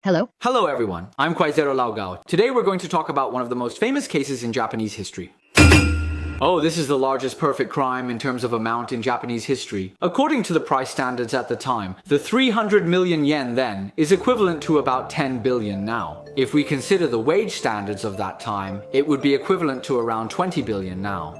Hello? Hello everyone, I'm Kwaizero Laogao. Today we're going to talk about one of the most famous cases in Japanese history. Oh, this is the largest perfect crime in terms of amount in Japanese history. According to the price standards at the time, the 300 million yen then is equivalent to about 10 billion now. If we consider the wage standards of that time, it would be equivalent to around 20 billion now.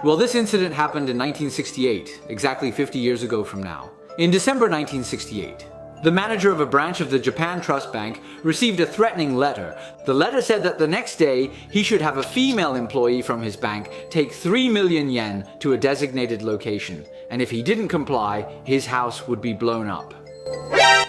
Well, this incident happened in 1968, exactly 50 years ago from now. In December 1968, the manager of a branch of the Japan Trust Bank received a threatening letter. The letter said that the next day he should have a female employee from his bank take 3 million yen to a designated location, and if he didn't comply, his house would be blown up.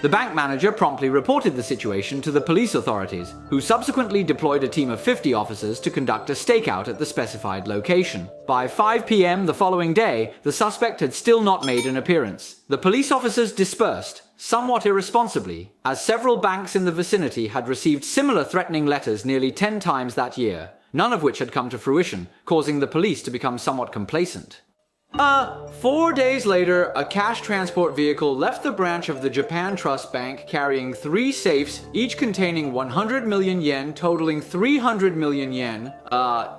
The bank manager promptly reported the situation to the police authorities, who subsequently deployed a team of 50 officers to conduct a stakeout at the specified location. By 5 p.m. the following day, the suspect had still not made an appearance. The police officers dispersed, somewhat irresponsibly, as several banks in the vicinity had received similar threatening letters nearly 10 times that year, none of which had come to fruition, causing the police to become somewhat complacent. 4 days later, a cash transport vehicle left the branch of the Japan Trust Bank carrying 3 safes, each containing 100 million yen, totaling 300 million yen.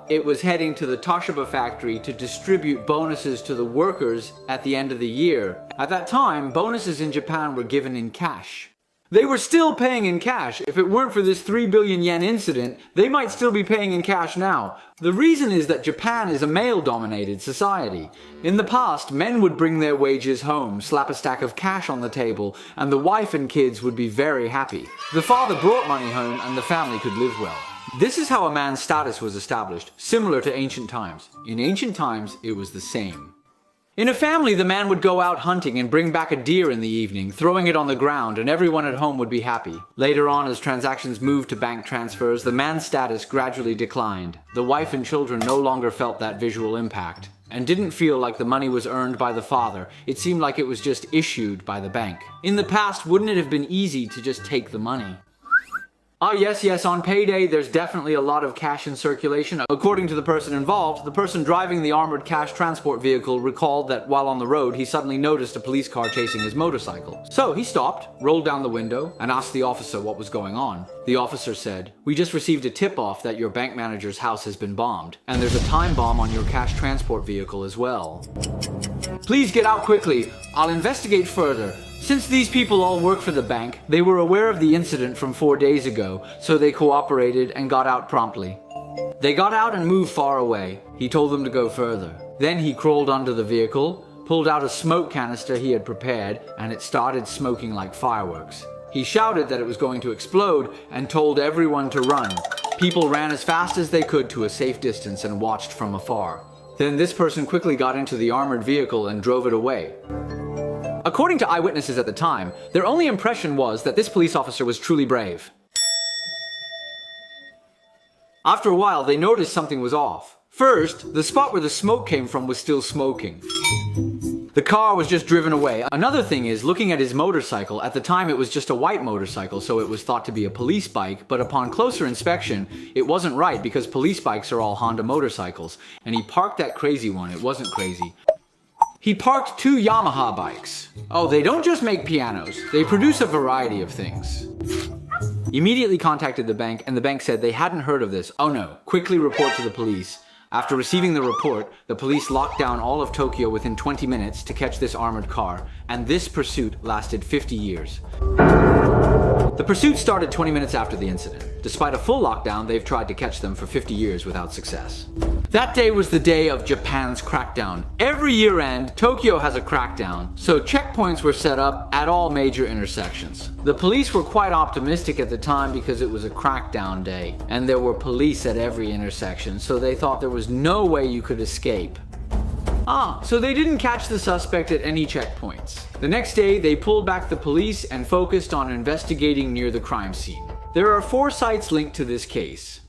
It was heading to the Toshiba factory to distribute bonuses to the workers at the end of the year. At that time, bonuses in Japan were given in cash. They were still paying in cash. If it weren't for this 3 billion yen incident, they might still be paying in cash now. The reason is that Japan is a male-dominated society. In the past, men would bring their wages home, slap a stack of cash on the table, and the wife and kids would be very happy. The father brought money home and the family could live well. This is how a man's status was established, similar to ancient times. In ancient times, it was the same. In a family, the man would go out hunting and bring back a deer in the evening, throwing it on the ground, and everyone at home would be happy. Later on, as transactions moved to bank transfers, the man's status gradually declined. The wife and children no longer felt that visual impact, and didn't feel like the money was earned by the father. It seemed like it was just issued by the bank. In the past, wouldn't it have been easy to just take the money? Yes, on payday, there's definitely a lot of cash in circulation. According to the person involved, the person driving the armored cash transport vehicle recalled that while on the road, he suddenly noticed a police car chasing his motorcycle. So he stopped, rolled down the window, and asked the officer what was going on. The officer said, "We just received a tip-off that your bank manager's house has been bombed, and there's a time bomb on your cash transport vehicle as well. Please get out quickly. I'll investigate further." Since these people all work for the bank, they were aware of the incident from 4 days ago, so they cooperated and got out promptly. They got out and moved far away. He told them to go further. Then he crawled under the vehicle, pulled out a smoke canister he had prepared, and it started smoking like fireworks. He shouted that it was going to explode and told everyone to run. People ran as fast as they could to a safe distance and watched from afar. Then this person quickly got into the armored vehicle and drove it away. According to eyewitnesses at the time, their only impression was that this police officer was truly brave. After a while, they noticed something was off. First, the spot where the smoke came from was still smoking. The car was just driven away. Another thing is, looking at his motorcycle, at the time it was just a white motorcycle, so it was thought to be a police bike, but upon closer inspection, it wasn't right because police bikes are all Honda motorcycles, and he parked that crazy one. It wasn't crazy. He parked 2 Yamaha bikes. Oh, they don't just make pianos. They produce a variety of things. Immediately contacted the bank, and the bank said they hadn't heard of this. Oh no, quickly report to the police. After receiving the report, the police locked down all of Tokyo within 20 minutes to catch this armored car, and this pursuit lasted 50 years. The pursuit started 20 minutes after the incident. Despite a full lockdown, they've tried to catch them for 50 years without success. That day was the day of Japan's crackdown. Every year end, Tokyo has a crackdown, so checkpoints were set up at all major intersections. The police were quite optimistic at the time because it was a crackdown day, and there were police at every intersection, so they thought there was no way you could escape. So they didn't catch the suspect at any checkpoints. The next day, they pulled back the police and focused on investigating near the crime scene. There are 4 sites linked to this case.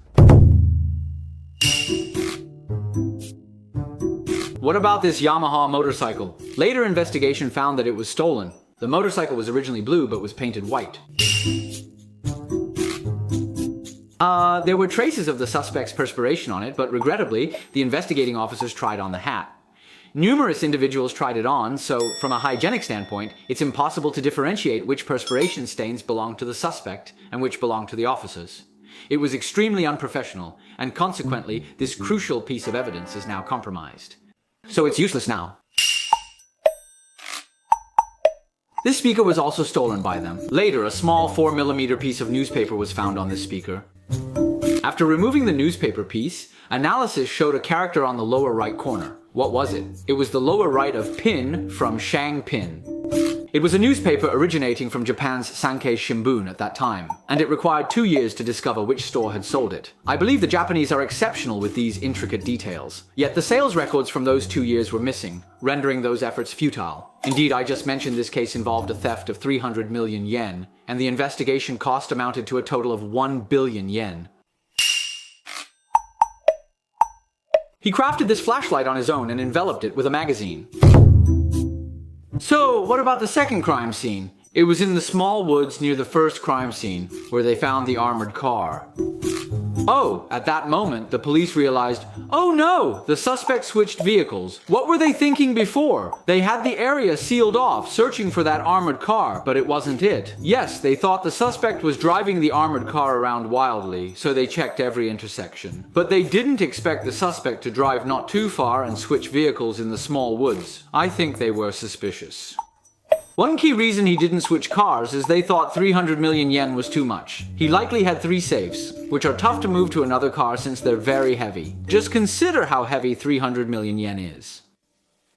What about this Yamaha motorcycle? Later investigation found that it was stolen. The motorcycle was originally blue but was painted white. There were traces of the suspect's perspiration on it, but regrettably, the investigating officers tried on the hat. Numerous individuals tried it on, so from a hygienic standpoint, it's impossible to differentiate which perspiration stains belong to the suspect and which belong to the officers. It was extremely unprofessional, and consequently, this crucial piece of evidence is now compromised. So it's useless now. This speaker was also stolen by them. Later, a small 4mm piece of newspaper was found on this speaker. After removing the newspaper piece, analysis showed a character on the lower right corner. What was it? It was the lower right of Pin from Shang Pin. It was a newspaper originating from Japan's Sankei Shimbun at that time, and it required 2 years to discover which store had sold it. I believe the Japanese are exceptional with these intricate details. Yet the sales records from those 2 years were missing, rendering those efforts futile. Indeed, I just mentioned this case involved a theft of 300 million yen, and the investigation cost amounted to a total of 1 billion yen. He crafted this flashlight on his own and enveloped it with a magazine. So, what about the second crime scene? It was in the small woods near the first crime scene, where they found the armored car. Oh, at that moment, the police realized, oh no, the suspect switched vehicles. What were they thinking before? They had the area sealed off, searching for that armored car, but it wasn't it. Yes, they thought the suspect was driving the armored car around wildly, so they checked every intersection. But they didn't expect the suspect to drive not too far and switch vehicles in the small woods. I think they were suspicious. One key reason he didn't switch cars is they thought 300 million yen was too much. He likely had 3 safes, which are tough to move to another car since they're very heavy. Just consider how heavy 300 million yen is.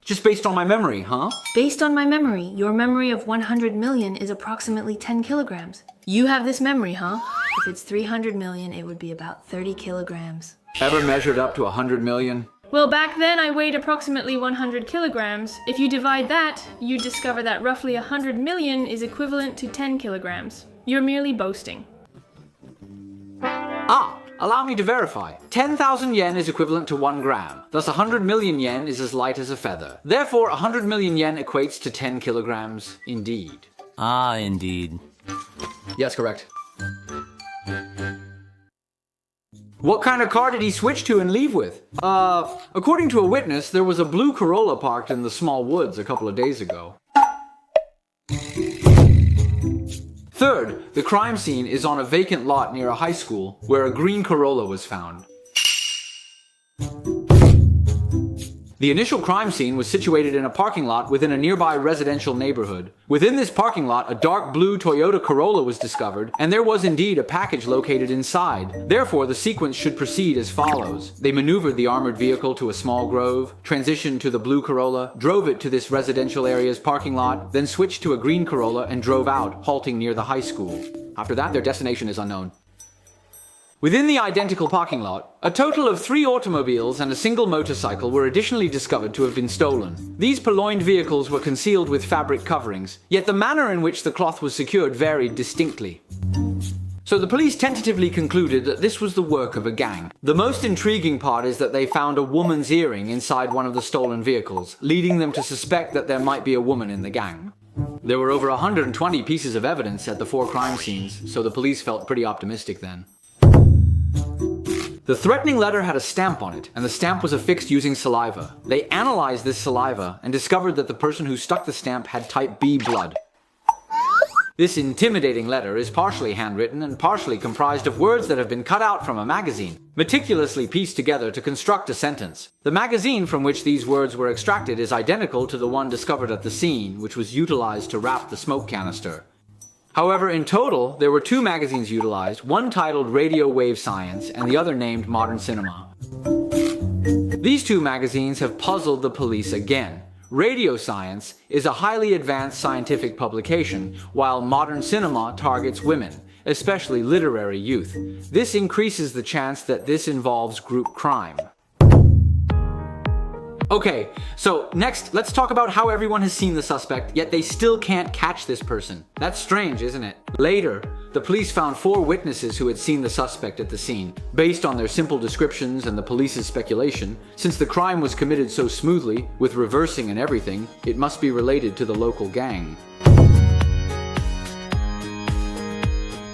Just based on my memory, huh? Based on my memory, your memory of 100 million is approximately 10 kilograms. You have this memory, huh? If it's 300 million, it would be about 30 kilograms. Ever measured up to 100 million? Well, back then I weighed approximately 100 kilograms. If you divide that, you discover that roughly 100 million is equivalent to 10 kilograms. You're merely boasting. Allow me to verify. 10,000 yen is equivalent to 1 gram. Thus 100 million yen is as light as a feather. Therefore, 100 million yen equates to 10 kilograms indeed. Ah, indeed. Yes, correct. What kind of car did he switch to and leave with? According to a witness, there was a blue Corolla parked in the small woods a couple of days ago. Third, the crime scene is on a vacant lot near a high school where a green Corolla was found. The initial crime scene was situated in a parking lot within a nearby residential neighborhood. Within this parking lot, a dark blue Toyota Corolla was discovered, and there was indeed a package located inside. Therefore, the sequence should proceed as follows. They maneuvered the armored vehicle to a small grove, transitioned to the blue Corolla, drove it to this residential area's parking lot, then switched to a green Corolla and drove out, halting near the high school. After that, their destination is unknown. Within the identical parking lot, a total of 3 automobiles and a single motorcycle were additionally discovered to have been stolen. These purloined vehicles were concealed with fabric coverings, yet the manner in which the cloth was secured varied distinctly. So the police tentatively concluded that this was the work of a gang. The most intriguing part is that they found a woman's earring inside one of the stolen vehicles, leading them to suspect that there might be a woman in the gang. There were over 120 pieces of evidence at the 4 crime scenes, so the police felt pretty optimistic then. The threatening letter had a stamp on it, and the stamp was affixed using saliva. They analyzed this saliva and discovered that the person who stuck the stamp had type B blood. This intimidating letter is partially handwritten and partially comprised of words that have been cut out from a magazine, meticulously pieced together to construct a sentence. The magazine from which these words were extracted is identical to the one discovered at the scene, which was utilized to wrap the smoke canister. However, in total, there were 2 magazines utilized, one titled Radio Wave Science and the other named Modern Cinema. These 2 magazines have puzzled the police again. Radio Science is a highly advanced scientific publication, while Modern Cinema targets women, especially literary youth. This increases the chance that this involves group crime. Okay, so next, let's talk about how everyone has seen the suspect, yet they still can't catch this person. That's strange, isn't it? Later, the police found 4 witnesses who had seen the suspect at the scene. Based on their simple descriptions and the police's speculation, since the crime was committed so smoothly, with reversing and everything, it must be related to the local gang.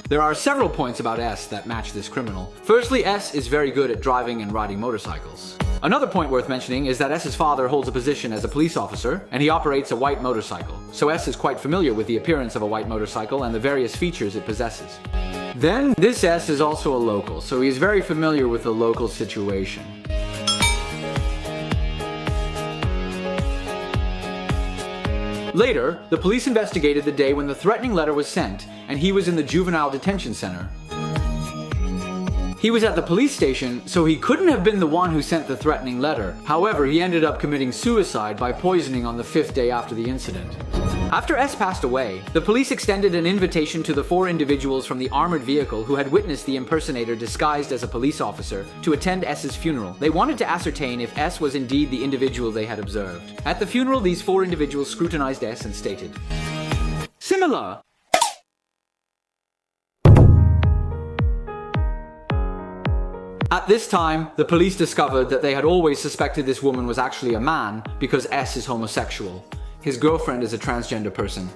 There are several points about S that match this criminal. Firstly, S is very good at driving and riding motorcycles. Another point worth mentioning is that S's father holds a position as a police officer, and he operates a white motorcycle, so S is quite familiar with the appearance of a white motorcycle and the various features it possesses. Then, this S is also a local, so he is very familiar with the local situation. Later, the police investigated the day when the threatening letter was sent, and he was in the juvenile detention center. He was at the police station, so he couldn't have been the one who sent the threatening letter. However, he ended up committing suicide by poisoning on the 5th day after the incident. After S passed away, the police extended an invitation to the 4 individuals from the armored vehicle who had witnessed the impersonator disguised as a police officer to attend S's funeral. They wanted to ascertain if S was indeed the individual they had observed. At the funeral, these 4 individuals scrutinized S and stated, "Similar." At this time, the police discovered that they had always suspected this woman was actually a man because S is homosexual. His girlfriend is a transgender person.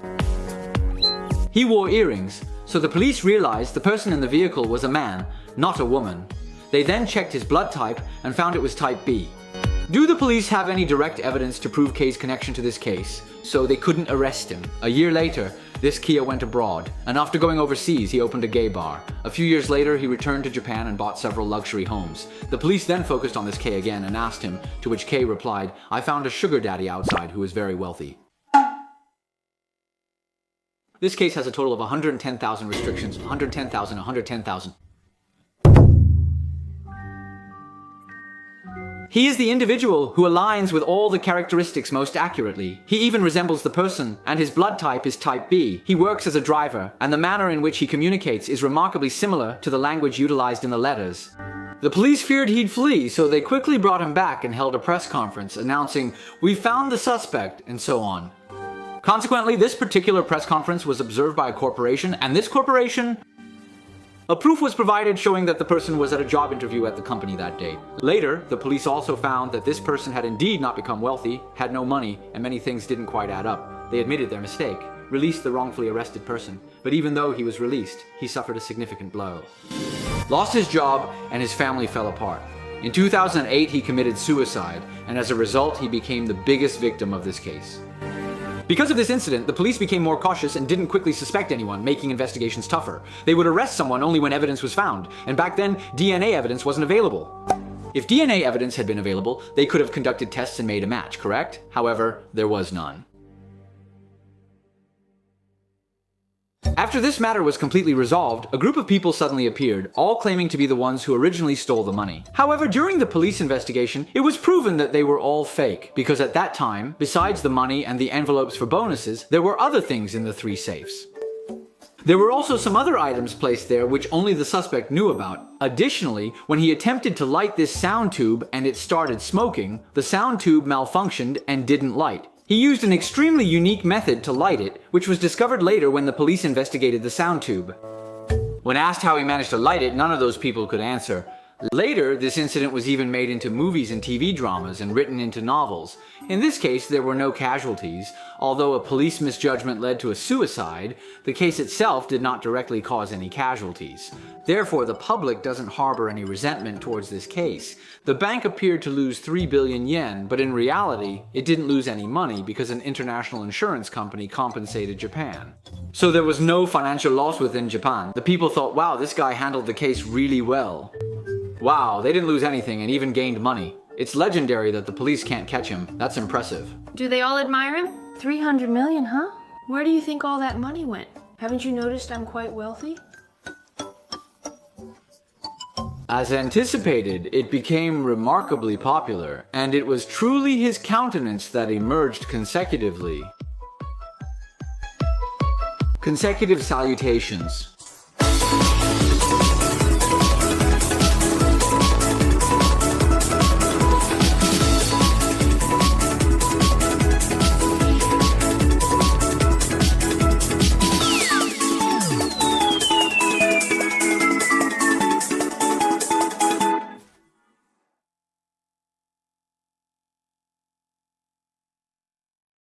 He wore earrings, so the police realized the person in the vehicle was a man, not a woman. They then checked his blood type and found it was type B. Do the police have any direct evidence to prove K's connection to this case? So they couldn't arrest him. A year later, this Kia went abroad, and after going overseas, he opened a gay bar. A few years later, he returned to Japan and bought several luxury homes. The police then focused on this K again and asked him, to which K replied, "I found a sugar daddy outside who is very wealthy." This case has a total of 110,000 restrictions, 110,000, 110,000. He is the individual who aligns with all the characteristics most accurately. He even resembles the person, and his blood type is type B. He works as a driver, and the manner in which he communicates is remarkably similar to the language utilized in the letters. The police feared he'd flee, so they quickly brought him back and held a press conference announcing, "We found the suspect," and so on. Consequently, this particular press conference was observed by a corporation, and this corporation... A proof was provided showing that the person was at a job interview at the company that day. Later, the police also found that this person had indeed not become wealthy, had no money, and many things didn't quite add up. They admitted their mistake, released the wrongfully arrested person, but even though he was released, he suffered a significant blow. Lost his job, and his family fell apart. In 2008, he committed suicide, and as a result, he became the biggest victim of this case. Because of this incident, the police became more cautious and didn't quickly suspect anyone, making investigations tougher. They would arrest someone only when evidence was found, and back then, DNA evidence wasn't available. If DNA evidence had been available, they could have conducted tests and made a match, correct? However, there was none. After this matter was completely resolved, a group of people suddenly appeared, all claiming to be the ones who originally stole the money. However, during the police investigation, it was proven that they were all fake, because at that time, besides the money and the envelopes for bonuses, there were other things in the 3 safes. There were also some other items placed there which only the suspect knew about. Additionally, when he attempted to light this sound tube and it started smoking, the sound tube malfunctioned and didn't light. He used an extremely unique method to light it, which was discovered later when the police investigated the sound tube. When asked how he managed to light it, none of those people could answer. Later, this incident was even made into movies and TV dramas and written into novels. In this case, there were no casualties. Although a police misjudgment led to a suicide, the case itself did not directly cause any casualties. Therefore, the public doesn't harbor any resentment towards this case. The bank appeared to lose 3 billion yen, but in reality, it didn't lose any money because an international insurance company compensated Japan. So there was no financial loss within Japan. The people thought, wow, this guy handled the case really well. Wow, they didn't lose anything and even gained money. It's legendary that the police can't catch him. That's impressive. Do they all admire him? 300 million, huh? Where do you think all that money went? Haven't you noticed I'm quite wealthy? As anticipated, it became remarkably popular, and it was truly his countenance that emerged consecutively. Consecutive salutations.